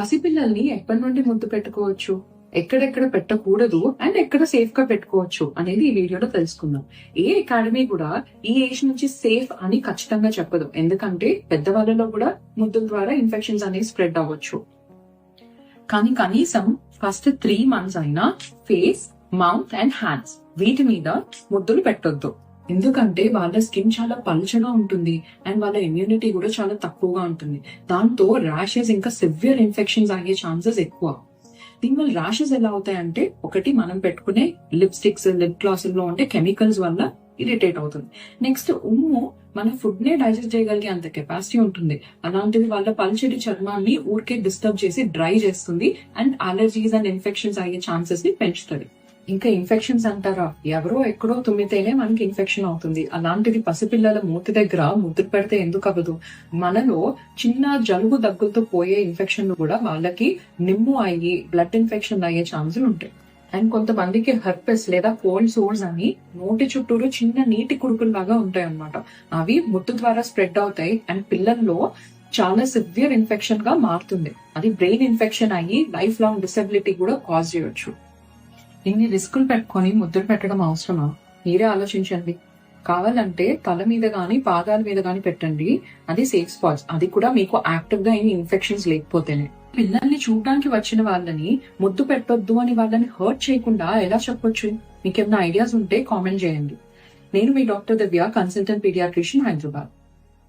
పసిపిల్లల్ని ఎప్పటి నుండి ముద్దు పెట్టుకోవచ్చు, ఎక్కడెక్కడ పెట్టకూడదు అండ్ ఎక్కడ సేఫ్ గా పెట్టుకోవచ్చు అనేది ఈ వీడియోలో తెలుసుకుందాం. ఏ అకాడమీ కూడా ఈ ఏజ్ నుంచి సేఫ్ అని ఖచ్చితంగా చెప్పదు, ఎందుకంటే పెద్దవాళ్ళలో కూడా ముద్దుల ద్వారా ఇన్ఫెక్షన్స్ అనేవి స్ప్రెడ్ అవ్వచ్చు. కానీ కనీసం ఫస్ట్ 3 months అయినా ఫేస్, మౌత్ అండ్ హ్యాండ్స్ వీటి మీద ముద్దులు పెట్టొద్దు. ఎందుకంటే వాళ్ళ స్కిన్ చాలా పల్చగా ఉంటుంది అండ్ వాళ్ళ ఇమ్యూనిటీ కూడా చాలా తక్కువగా ఉంటుంది. దాంతో ర్యాషెస్ ఇంకా సివియర్ ఇన్ఫెక్షన్స్ అయ్యే ఛాన్సెస్ ఎక్కువ. దీనివల్ల ర్యాషెస్ ఎలా అవుతాయంటే, ఒకటి మనం పెట్టుకునే లిప్స్టిక్స్, లిప్ గ్లాస్ లో ఉంటే కెమికల్స్ వల్ల ఇరిటేట్ అవుతుంది. నెక్స్ట్ ఉమ్ము మన ఫుడ్ నే డైజెస్ట్ చేయగలిగే అంత కెపాసిటీ ఉంటుంది. అలాంటిది వాళ్ళ పల్చటి చర్మాన్ని ఊరికే డిస్టర్బ్ చేసి డ్రై చేస్తుంది అండ్ అలర్జీస్ అండ్ ఇన్ఫెక్షన్స్ అయ్యే ఛాన్సెస్ ని పెంచుతుంది. ఇంకా ఇన్ఫెక్షన్స్ అంటారా, ఎవరో ఎక్కడో తుమ్మితేనే మనకి ఇన్ఫెక్షన్ అవుతుంది. అలాంటిది పసిపిల్లల మూతి దగ్గర ముద్దు పెడితే ఎందుకు అవ్వదు? మనలో చిన్న జలుబు దగ్గులతో పోయే ఇన్ఫెక్షన్లు కూడా వాళ్ళకి నిమ్ము అయ్యి బ్లడ్ ఇన్ఫెక్షన్ అయ్యే ఛాన్సులు ఉంటాయి. అండ్ కొంతమందికి హెర్పెస్ లేదా కోల్డ్ సోర్స్ అని నోటి చుట్టూరు చిన్న నీటి కురుకులు లాగా ఉంటాయి అన్నమాట. అవి ముద్దు ద్వారా స్ప్రెడ్ అవుతాయి అండ్ పిల్లల్లో చాలా సివియర్ ఇన్ఫెక్షన్ గా మారుతుంది. అది బ్రెయిన్ ఇన్ఫెక్షన్ అయ్యి లైఫ్ లాంగ్ డిసెబిలిటీ కూడా కాజ్ చేయొచ్చు. ఇన్ని రిస్కులు పెట్టుకొని ముద్దులు పెట్టడం అవసరమా? మీరే ఆలోచించండి. కావాలంటే తల మీద గాని పాదాల మీద గాని పెట్టండి, అది సేఫ్ స్పాట్స్. అది కూడా మీకు యాక్టివ్ గా ఏమి ఇన్ఫెక్షన్స్ లేకపోతేనే. పిల్లల్ని చూడడానికి వచ్చిన వాళ్ళని ముద్దు పెట్టొద్దు అని వాళ్ళని హర్ట్ చేయకుండా ఎలా చెప్పొచ్చు? మీకేమైనా ఐడియాస్ ఉంటే కామెంట్ చేయండి. నేను మీ డాక్టర్ దివ్య, కన్సల్టెంట్ పీడియాట్రిషియన్, హైదరాబాద్.